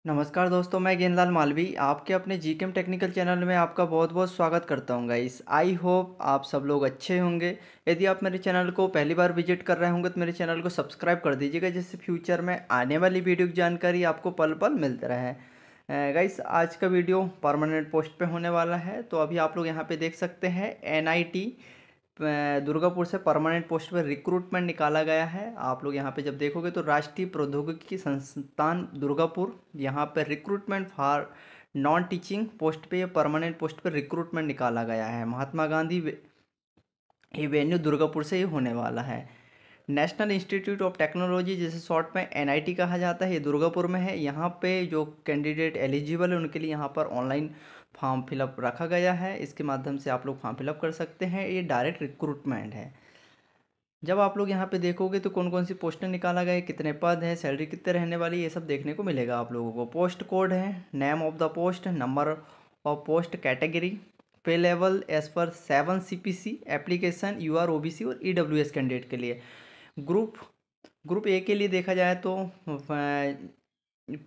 नमस्कार दोस्तों, मैं गेंदलाल मालवी आपके अपने जीकेम टेक्निकल चैनल में आपका बहुत बहुत स्वागत करता हूं गाइस। आई होप आप सब लोग अच्छे होंगे। यदि आप मेरे चैनल को पहली बार विजिट कर रहे होंगे तो मेरे चैनल को सब्सक्राइब कर दीजिएगा, जिससे फ्यूचर में आने वाली वीडियो की जानकारी आपको पल पल मिलते रहे। गाइस, आज का वीडियो परमानेंट पोस्ट पे होने वाला है। तो अभी आप लोग यहाँ पे देख सकते हैं NIT दुर्गापुर से परमानेंट पोस्ट पर रिक्रूटमेंट निकाला गया है। आप लोग यहाँ पे जब देखोगे तो राष्ट्रीय प्रौद्योगिकी संस्थान दुर्गापुर, यहाँ पे recruitment for non teaching post पे परमानेंट पोस्ट पे रिक्रूटमेंट निकाला गया है। महात्मा गांधी एवेन्यू दुर्गापुर से ही होने वाला है। नेशनल इंस्टीट्यूट ऑफ टेक्नोलॉजी, जिसे शॉर्ट में NIT कहा जाता है, ये दुर्गापुर में है। यहाँ पे जो कैंडिडेट एलिजिबल है उनके लिए यहाँ पर ऑनलाइन फॉर्म फिलअप रखा गया है। इसके माध्यम से आप लोग फॉर्म फिलअप कर सकते हैं। ये डायरेक्ट रिक्रूटमेंट है। जब आप लोग यहाँ पे देखोगे तो कौन कौन सी पोस्टें निकाला गया है, कितने पद हैं, सैलरी कितने रहने वाली है, ये सब देखने को मिलेगा आप लोगों को। पोस्ट कोड है, name of the post, number of post, category, pay level as पर 7 CPC, एप्लीकेशन UR OBC और EWS कैंडिडेट के लिए। ग्रुप ग्रुप ए के लिए देखा जाए तो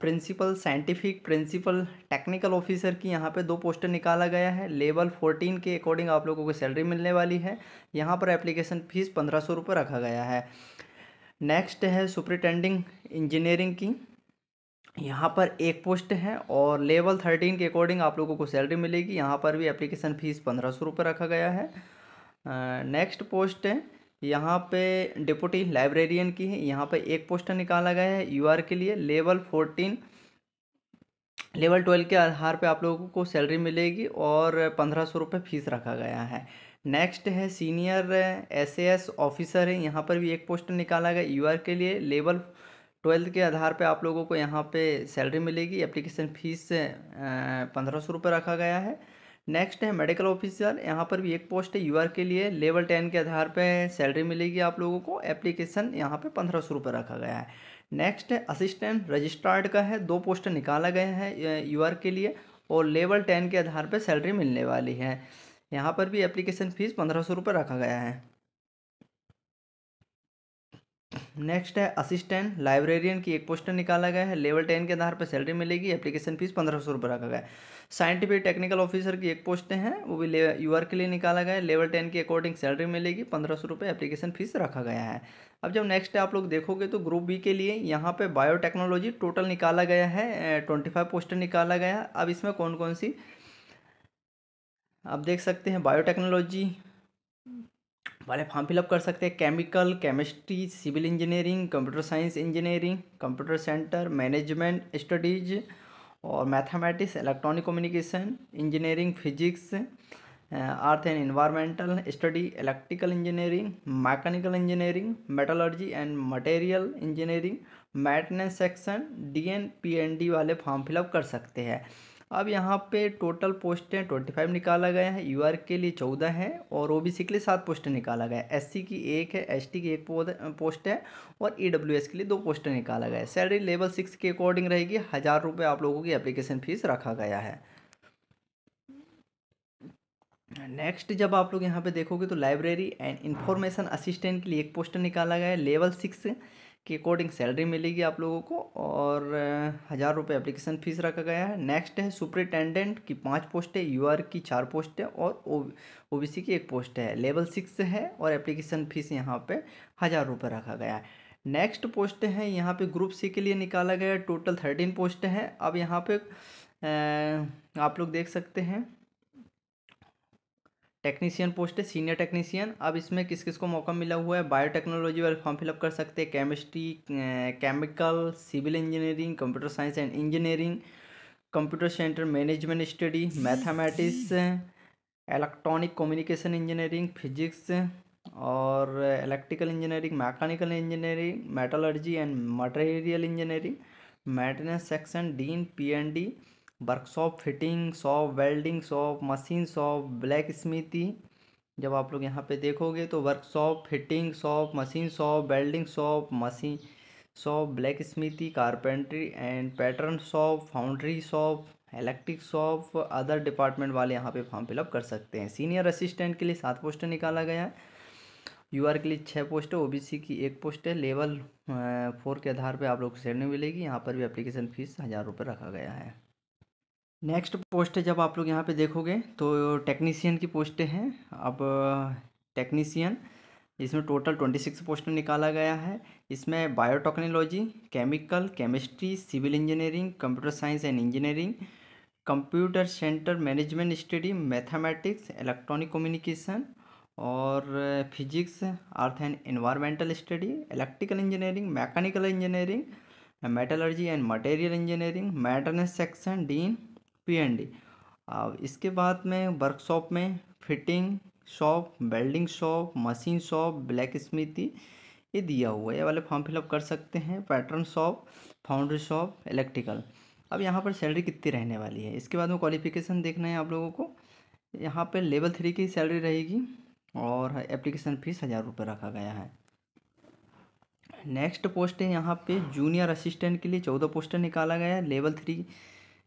principal scientific, principal technical officer की यहाँ पे 2 पोस्टर निकाला गया है। लेवल 14 के अकॉर्डिंग आप लोगों को सैलरी मिलने वाली है। यहाँ पर एप्लीकेशन फ़ीस 1500 रुपये रखा गया है। नेक्स्ट है सुपरिटेंडिंग इंजीनियरिंग की, यहाँ पर 1 पोस्ट है और लेवल 13 के अकॉर्डिंग आप लोगों को सैलरी मिलेगी। यहाँ पर भी एप्लीकेशन फ़ीस 1500 रुपये रखा गया है। नेक्स्ट पोस्ट है यहाँ पे डिप्टी लाइब्रेरियन की है। यहाँ पे 1 पोस्ट निकाला गया है UR के लिए। लेवल 12 के आधार पे आप लोगों को सैलरी मिलेगी और 1500 रुपये फीस रखा गया है। नेक्स्ट है सीनियर SAS ऑफिसर है। यहाँ पर भी 1 पोस्ट निकाला गया UR के लिए। लेवल 12 के आधार पे आप लोगों को यहाँ पे सैलरी मिलेगी। एप्लीकेशन फ़ीस 1500 रुपये रखा गया है। नेक्स्ट है मेडिकल ऑफिसर। यहाँ पर भी 1 पोस्ट है UR के लिए। लेवल 10 के आधार पे सैलरी मिलेगी आप लोगों को। एप्लीकेशन यहाँ पे 1500 रुपये रखा गया है। नेक्स्ट है असिस्टेंट रजिस्ट्रार्ड का है। 2 पोस्ट निकाला गया है UR के लिए और लेवल 10 के आधार पे सैलरी मिलने वाली है। यहाँ पर भी एप्लीकेशन फ़ीस 1500 रुपये रखा गया है। नेक्स्ट है असिस्टेंट लाइब्रेरियन की 1 पोस्ट निकाला गया है। लेवल 10 के आधार पर सैलरी मिलेगी। एप्लीकेशन फ़ीस 1500 रुपये रखा गया है। साइंटिफिक टेक्निकल ऑफिसर की 1 पोस्ट हैं, वो भी UR के लिए निकाला गया है। लेवल 10 के अकॉर्डिंग सैलरी मिलेगी। 1500 रुपये एप्लीकेशन फ़ीस रखा गया है। अब जब नेक्स्ट आप लोग देखोगे तो ग्रुप B के लिए यहाँ पे बायोटेक्नोलॉजी टोटल निकाला गया है। 25 पोस्ट निकाला गया है। अब इसमें कौन कौन सी आप देख सकते हैं। बायोटेक्नोलॉजी वाले फॉर्म फिलअप कर सकते हैं। Chemical, chemistry, civil engineering, computer science engineering, computer centre management studies और mathematics, electronic communication engineering, physics, earth and environmental study, electrical engineering, mechanical engineering, metallurgy and material engineering, maintenance section, DN PND वाले form fill up कर सकते हैं। अब यहाँ पे total पोस्टें 25 निकाला गया है। UR के लिए 14 है और OBC के लिए 7 पोस्टें निकाला गया है। SC की 1 है, ST की 1 पोस्ट है और EWS के लिए 2 पोस्टें निकाला गया है। सैलरी लेवल 6 के अकॉर्डिंग रहेगी। 1000 रुपये आप लोगों की एप्लीकेशन फ़ीस रखा गया है। नेक्स्ट जब आप लोग यहाँ पे देखोगे तो लाइब्रेरी एंड इंफॉर्मेशन असिस्टेंट के लिए 1 पोस्ट निकाला गया है। लेवल 6 के अकॉर्डिंग सैलरी मिलेगी आप लोगों को और 1000 रुपये एप्लीकेशन फ़ीस रखा गया है। नेक्स्ट है सुपरिटेंडेंट की 5 पोस्ट है। UR की 4 पोस्ट है और OBC की 1 पोस्ट है। लेवल 6 है और एप्लीकेशन फ़ीस यहाँ पे 1000 रुपये रखा गया है। नेक्स्ट पोस्ट है यहाँ पे ग्रुप C के लिए निकाला गया है। टोटल 13 पोस्ट हैं। अब यहाँ पे आप लोग देख सकते हैं टेक्नीशियन पोस्ट है, सीनियर टेक्नीशियन। अब इसमें किस किस को मौका मिला हुआ है। बायोटेक्नोलॉजी वाले फॉर्म फिलअप कर सकते हैं। Chemistry, chemical, civil engineering, computer science and engineering, computer centre management study, mathematics, electronic communication engineering, physics और electrical engineering, mechanical engineering, metallurgy and material engineering, maintenance section, DN PND, workshop, fitting shop, welding shop, machine shop, black smithy. जब आप लोग यहाँ पे देखोगे तो workshop, fitting shop, machine shop, welding shop, machine shop, black smithy, carpentry and pattern shop, foundry shop, electric shop, other department वाले यहाँ पे फॉर्म फिलअप कर सकते हैं। सीनियर असिस्टेंट के लिए 7 पोस्ट निकाला गया है यूआर के लिए 6 पोस्ट है, ओबीसी की 1 पोस्ट है। लेवल 4 के आधार पे आप लोग को सैलरी मिलेगी। यहाँ पर भी एप्लीकेशन फ़ीस 1000 रुपये रखा गया है। नेक्स्ट पोस्ट है जब आप लोग यहाँ पे देखोगे तो टेक्नीशियन की पोस्टें हैं। अब टेक्नीशियन इसमें टोटल 26 पोस्ट निकाला गया है। इसमें biotechnology, chemical, chemistry, civil engineering, computer science and engineering, computer centre management study, mathematics, electronic communication और physics, earth and environmental study, electrical engineering, mechanical engineering, metallurgy and material engineering, maintenance section, dean, PND. अब इसके बाद में workshop में fitting shop, welding shop, machine shop, black smithy ये दिया हुआ है। ये वाले फॉर्म फिलअप कर सकते हैं। Pattern shop, foundry shop, electrical. अब यहाँ पर सैलरी कितनी रहने वाली है, इसके बाद में क्वालिफिकेशन देखना है आप लोगों को। यहाँ पर लेवल 3 की सैलरी रहेगी और एप्लीकेशन फ़ीस 1000 रुपये रखा गया है। नेक्स्ट पोस्ट है यहाँ पे जूनियर असिस्टेंट के लिए 14 पोस्टर निकाला गया है। लेवल 3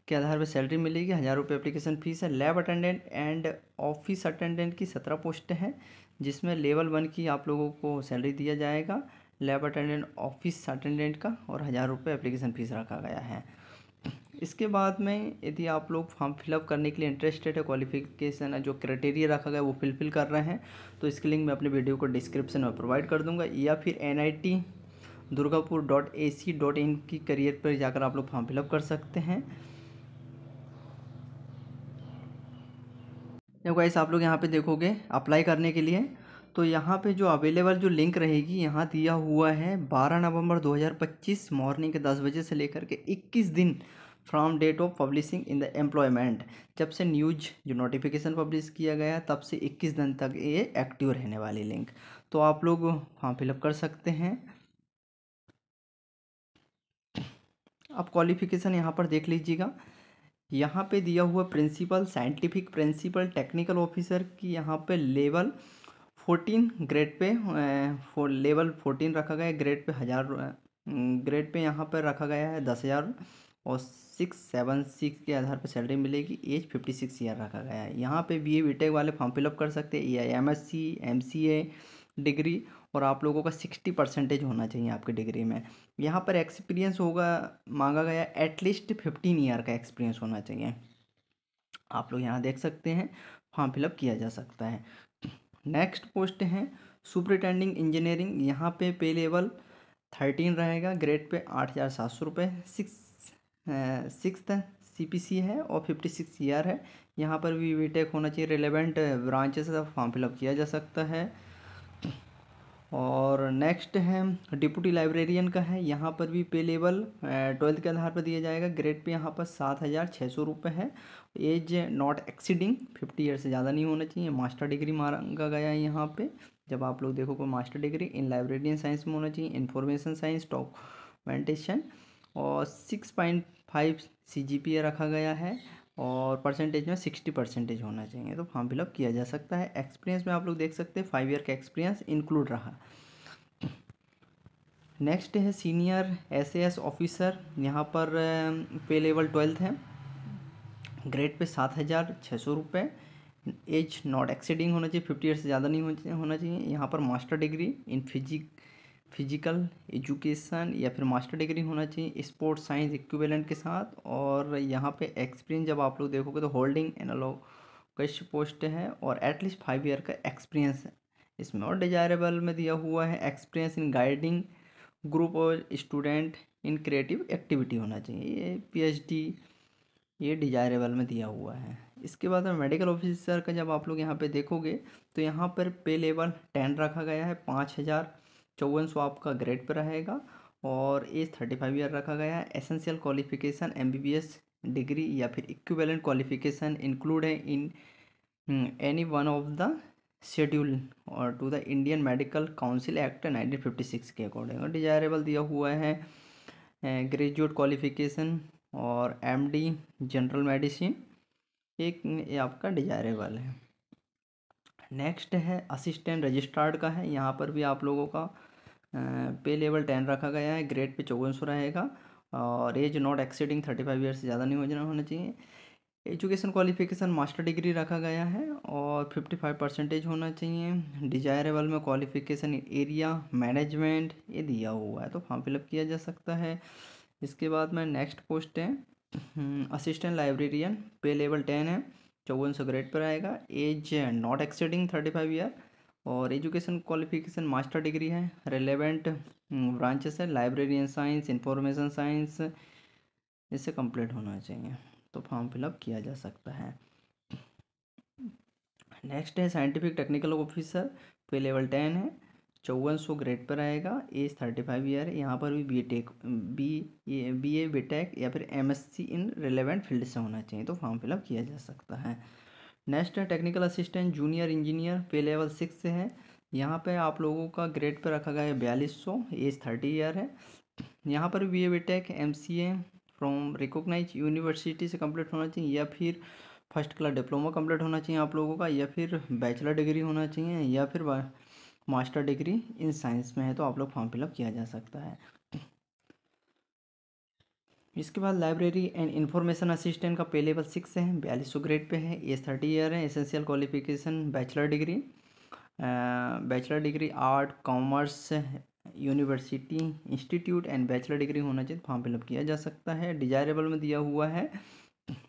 के आधार पर सैलरी मिलेगी, 1000 रुपये एप्लीकेशन फ़ीस है। Lab attendant and office attendant की 17 पोस्ट हैं, जिसमें लेवल 1 की आप लोगों को सैलरी दिया जाएगा, लैब अटेंडेंट, ऑफिस अटेंडेंट का, और 1000 रुपये एप्लीकेशन फ़ीस रखा गया है। इसके बाद में यदि आप लोग फॉर्म फिलअप करने के लिए इंटरेस्टेड है, क्वालिफिकेशन जो क्राइटेरिया रखा गया वो फिल कर रहे हैं, तो इसकी लिंक मैं अपने वीडियो को डिस्क्रिप्शन में प्रोवाइड कर दूंगा, या फिर nit durgapur.ac.in की करियर पर जाकर आप लोग फॉर्म फिलअप कर सकते हैं। जब गाइस आप लोग यहाँ पे देखोगे अप्लाई करने के लिए, तो यहाँ पे जो अवेलेबल जो लिंक रहेगी यहाँ दिया हुआ है 12 नवंबर 2025 मॉर्निंग के 10 बजे से लेकर के 21 दिन from date of publishing in the employment. जब से न्यूज जो नोटिफिकेशन पब्लिश किया गया तब से 21 दिन तक ये एक्टिव रहने वाली लिंक, तो आप लोग फॉर्म फिलअप कर सकते हैं। अब क्वालिफिकेशन यहाँ पर देख लीजिएगा, यहाँ पे दिया हुआ principal, scientific principal, technical officer की यहाँ पे लेवल 14 ग्रेड पे लेवल 14 रखा गया है। ग्रेड पे 1000 ग्रेड पे यहाँ पर रखा गया है 10,000 और 676 के आधार पर सैलरी मिलेगी। एज 56 ईयर रखा गया है। यहाँ पे बीए बीटेक वाले फॉर्म फिलअप कर सकते हैं, या एमएससी एमसीए डिग्री, और आप लोगों का 60% होना चाहिए आपकी डिग्री में। यहाँ पर एक्सपीरियंस होगा मांगा गया, एटलीस्ट 15 ईयर का एक्सपीरियंस होना चाहिए। आप लोग यहाँ देख सकते हैं, फॉर्म फिलअप किया जा सकता है। नेक्स्ट पोस्ट है सुपरिटेंडिंग इंजीनियरिंग। यहाँ पे लेवल 13 रहेगा, ग्रेड पे 8700 रुपये, सिक्स सीपीसी है और 56 ईयर है। यहाँ पर भी बीटेक होना चाहिए, रिलेवेंट ब्रांचेस का फॉर्म फिलअप किया जा सकता है। और नेक्स्ट है डिप्टी लाइब्रेरियन का है। यहाँ पर भी पे लेवल 12th के आधार पर दिया जाएगा। ग्रेड पे यहाँ पर 7600 रुपये है। एज नॉट एक्सीडिंग 50 ईयर से ज़्यादा नहीं होना चाहिए। मास्टर डिग्री मांगा गया है यहाँ पे। जब आप लोग देखो को master degree in librarian science में होना चाहिए, इंफॉर्मेशन साइंस, डॉक्यूमेंटेशन, और 6.5 CGPA रखा गया है, और परसेंटेज में 60% होना चाहिए, तो फॉर्म फिलअप किया जा सकता है। एक्सपीरियंस में आप लोग देख सकते हैं 5 ईयर का एक्सपीरियंस इंक्लूड रहा। नेक्स्ट है सीनियर SAS ऑफिसर। यहाँ पर पे लेवल 12th है, ग्रेड पे 7600 रुपये। एज नॉट एक्सीडिंग होना चाहिए, 50 ईयर से ज़्यादा नहीं होना चाहिए। यहाँ पर master degree in physical education या फिर मास्टर डिग्री होना चाहिए स्पोर्ट्स साइंस इक्विवेलेंट के साथ। और यहाँ पे एक्सपीरियंस जब आप लोग देखोगे तो होल्डिंग एनालॉगस पोस्ट है, और एटलीस्ट 5 ईयर का एक्सपीरियंस है इसमें। और डिजायरेबल में दिया हुआ है एक्सपीरियंस इन गाइडिंग ग्रुप और स्टूडेंट इन क्रिएटिव एक्टिविटी होना चाहिए। ये PhD ये डिजायरेबल में दिया हुआ है। इसके बाद में मेडिकल ऑफिसर का जब आप लोग यहाँ पे देखोगे तो यहाँ पर पे लेवल 10 रखा गया है, 5454 आपका ग्रेड पर रहेगा, और एज 35 ईयर रखा गया है। एसेंशियल क्वालिफिकेशन MBBS डिग्री या फिर इक्विवेलेंट क्वालिफिकेशन इंक्लूड है in any one of the schedule और to the Indian Medical Council Act 1956 के अकॉर्डिंग। और डिजायरेबल दिया हुआ है ग्रेजुएट क्वालिफिकेशन और MD जनरल मेडिसिन, एक ये आपका डिजायरेबल है। नेक्स्ट है असिस्टेंट रजिस्ट्रार्ड का है। यहाँ पर भी आप लोगों का पे लेवल 10 रखा गया है, ग्रेड पे 5400 रहेगा, और एज नॉट एक्सीडिंग 35 ईयर से ज़्यादा नहीं होना चाहिए। एजुकेशन क्वालिफिकेशन मास्टर डिग्री रखा गया है और 55% होना चाहिए। डिजायरेबल में क्वालिफिकेशन एरिया मैनेजमेंट ये दिया हुआ है, तो फॉर्म फिलअप किया जा सकता है। इसके बाद में नेक्स्ट पोस्ट है असिस्टेंट लाइब्रेरियन, पे लेवल 10 है, 5400 ग्रेड पर आएगा। एज नॉट एक्सीडिंग 35 ईयर और एजुकेशन क्वालिफिकेशन मास्टर डिग्री है। रिलेवेंट ब्रांचेस है लाइब्रेरियन साइंस, इंफॉर्मेशन साइंस, इससे कंप्लीट होना चाहिए, तो फॉर्म फिलअप किया जा सकता है। नेक्स्ट है साइंटिफिक टेक्निकल ऑफिसर, पे लेवल 10 है, 5400 ग्रेड पर आएगा। एज 35 ईयर है। यहाँ पर भी बी ए बी टेक या फिर MSc इन रिलेवेंट फील्ड से होना चाहिए, तो फॉर्म फिलअप किया जा सकता है। नेक्स्ट है टेक्निकल असिस्टेंट जूनियर इंजीनियर, पे लेवल 6 से है। यहाँ पे आप लोगों का ग्रेड पर रखा गया है 4200, एज 30 ईयर है। यहाँ पर B A B tech MCA from recognise university से कंप्लीट होना चाहिए, या फिर फर्स्ट क्लास डिप्लोमा कंप्लीट होना चाहिए आप लोगों का, या फिर बैचलर डिग्री होना चाहिए, या फिर मास्टर डिग्री इन साइंस में है, तो आप लोग फॉर्म फिलअप किया जा सकता है। इसके बाद लाइब्रेरी एंड इंफॉर्मेशन असिस्टेंट का पे लेवल 6 है, 4200 ग्रेड पे है, एज 30 ईयर है। Essential qualification bachelor degree art commerce university institute and bachelor degree होना चाहिए, फॉर्म फिलअप किया जा सकता है। डिजायरेबल में दिया हुआ है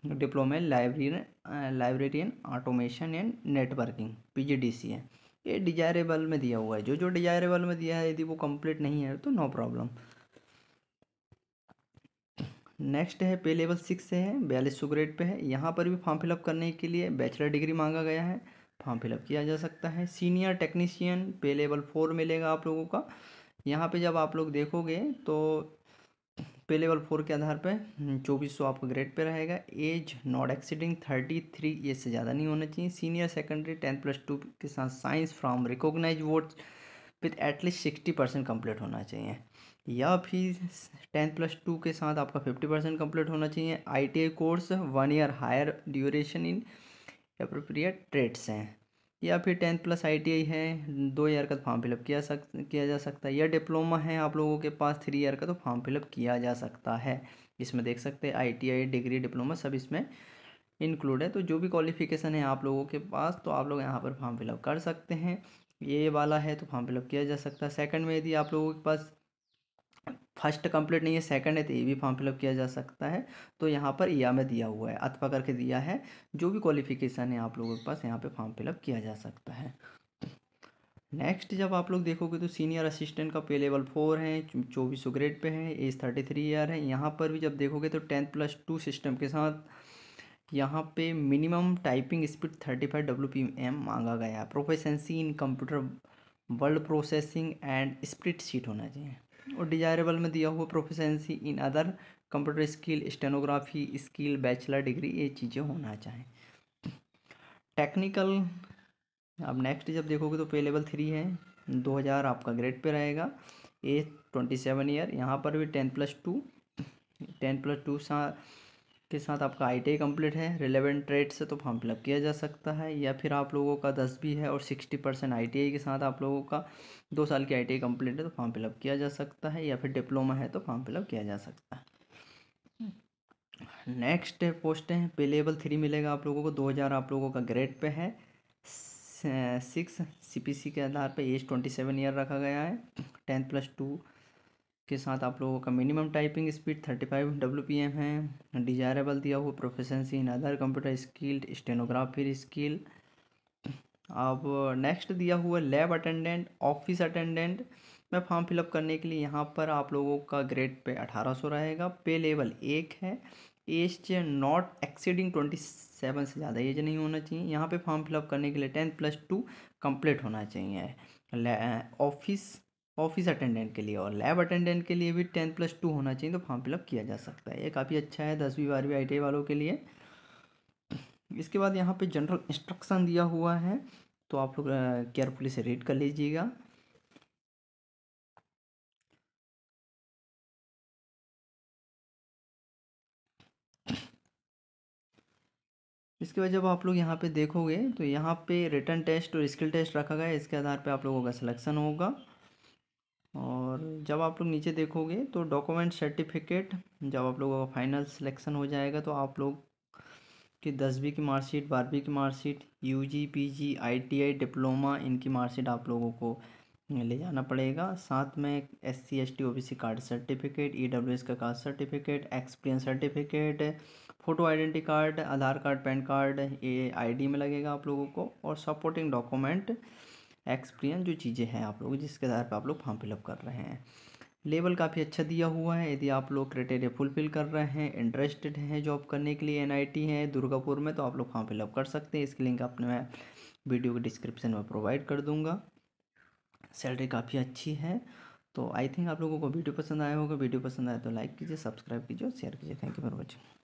diploma librarian automation and networking PGDC है, ये डिजायरेबल में दिया हुआ है। जो जो डिजायरेबल में दिया है यदि वो कंप्लीट नहीं है तो नो प्रॉब्लम। नेक्स्ट है पे लेवल 6 से है, 4200 ग्रेड पे है। यहाँ पर भी फॉर्म फिलअप करने के लिए बैचलर डिग्री मांगा गया है, फॉर्म फिलअप किया जा सकता है। सीनियर टेक्नीशियन पे लेवल 4 मिलेगा आप लोगों का। यहाँ पे जब आप लोग देखोगे तो पे लेवल 4 के आधार पे 2400 आपका ग्रेड पे रहेगा। एज नॉट एक्सीडिंग 33 ईयर से ज़्यादा नहीं होना चाहिए। सीनियर सेकेंडरी 10+2 के साथ science from recognise board with at least 60% complete होना चाहिए, या फिर 10+2 के साथ आपका 50% कम्प्लीट होना चाहिए। ITI course 1 year higher duration in appropriate trades हैं, या फिर 10+ITI है 2 ईयर का, तो फॉर्म फिलअप किया जा सकता है। या डिप्लोमा है आप लोगों के पास 3 ईयर का, तो फॉर्म फिलअप किया जा सकता है। इसमें देख सकते हैं ITI डिग्री डिप्लोमा सब इसमें इंक्लूड है, तो जो भी क्वालिफिकेशन है आप लोगों के पास तो आप लोग यहाँ पर फॉर्म फिलअप कर सकते हैं। ये वाला है तो फॉर्म फिलअप किया जा सकता है। सेकंड में यदि आप लोगों के पास फर्स्ट कंप्लीट नहीं है, सेकंड है, तो ये भी फॉर्म फिलअप किया जा सकता है। तो यहाँ पर या में दिया हुआ है, अथवा करके दिया है। जो भी क्वालिफिकेशन है आप लोगों के पास यहाँ पे फॉर्म फिलअप किया जा सकता है। नेक्स्ट जब आप लोग देखोगे तो सीनियर असिस्टेंट का पे लेवल 4 है, 2400 ग्रेड पे है, एज 33 ईयर है। यहाँ पर भी जब देखोगे तो 10+2 सिस्टम के साथ यहाँ पे मिनिमम टाइपिंग स्पीड 35 WPM मांगा गया है। Proficiency in computer word processing and spreadsheet होना चाहिए, और डिजायरेबल में दिया हुआ proficiency in other computer skill, stenography skill, bachelor degree, ये चीज़ें होना चाहिए। टेक्निकल अब नेक्स्ट जब देखोगे तो पे लेवल 3 है, 2000 आपका ग्रेड पे रहेगा। Age 27 year. यहाँ पर भी 10+2 के साथ आपका ITI कंप्लीट है रिलेवेंट ट्रेड से, तो फॉर्म फिलअप किया जा सकता है। या फिर आप लोगों का 10 भी है और 60% ITI के साथ आप लोगों का 2 साल की ITI कंप्लीट है, तो फॉर्म फिलअप किया जा सकता है। या फिर डिप्लोमा है तो फॉर्म फिलअप किया जा सकता है। नेक्स्ट पोस्ट है पे लेवल 3 मिलेगा आप लोगों को, 2000 आप लोगों का ग्रेड पे है। 6 CPC के आधार पे एज 27 ईयर रखा गया है। 10+2 के साथ आप लोगों का मिनिमम टाइपिंग स्पीड 35 WPM है। डिजायरेबल दिया हुआ proficiency in other computer skill, stenography skill. अब नेक्स्ट दिया हुआ लैब अटेंडेंट, ऑफिस अटेंडेंट में फॉर्म फिलअप करने के लिए यहाँ पर आप लोगों का ग्रेड पे 1800 रहेगा। पे लेवल 1 है। एज नॉट एक्सीडिंग 27 से ज़्यादा एज नहीं होना चाहिए। यहाँ पे फॉर्म फिलअप करने के लिए 10+2 कंप्लीट होना चाहिए ऑफिस अटेंडेंट के लिए, और लैब अटेंडेंट के लिए भी 10+2 होना चाहिए, तो फॉर्म फिलअप किया जा सकता है। ये काफ़ी अच्छा है 10वीं 12वीं ITI वालों के लिए। इसके बाद यहाँ पे जनरल इंस्ट्रक्शन दिया हुआ है, तो आप लोग केयरफुली से रीड कर लीजिएगा। इसके बाद जब आप लोग यहाँ पे देखोगे तो यहाँ पे रिटन टेस्ट और स्किल टेस्ट रखा गया है, इसके आधार पे आप लोगों का सिलेक्शन होगा। और जब आप लोग नीचे देखोगे तो डॉक्यूमेंट सर्टिफिकेट, जब आप लोगों का फाइनल सिलेक्शन हो जाएगा तो आप लोग कि 10वीं की मार्कशीट, 12वीं की marksheet, UG, PG, ITI, diploma, इनकी मार्कशीट आप लोगों को ले जाना पड़ेगा। साथ में SC ST OBC card certificate, EWS का caste certificate, experience certificate, photo identity card, Aadhaar card, PAN card, ये आईडी में लगेगा आप लोगों को। और सपोर्टिंग डॉक्यूमेंट, एक्सपीरियंस जो चीज़ें हैं आप लोग जिसके आधार पर आप लोग फॉर्म फिलअप कर रहे हैं। लेवल काफ़ी अच्छा दिया हुआ है। यदि आप लोग क्राइटेरिया फुलफिल कर रहे हैं, इंटरेस्टेड हैं जॉब करने के लिए, एनआईटी है दुर्गापुर में, तो आप लोग फॉर्म फिलअप कर सकते हैं। इसकी लिंक आपने मैं वीडियो के डिस्क्रिप्शन में प्रोवाइड कर दूंगा। सैलरी काफ़ी अच्छी है। तो आई थिंक आप लोगों को वीडियो पसंद आया होगा। वीडियो पसंद आया तो लाइक कीजिए, सब्सक्राइब कीजिए और शेयर कीजिए। Thank you for watching.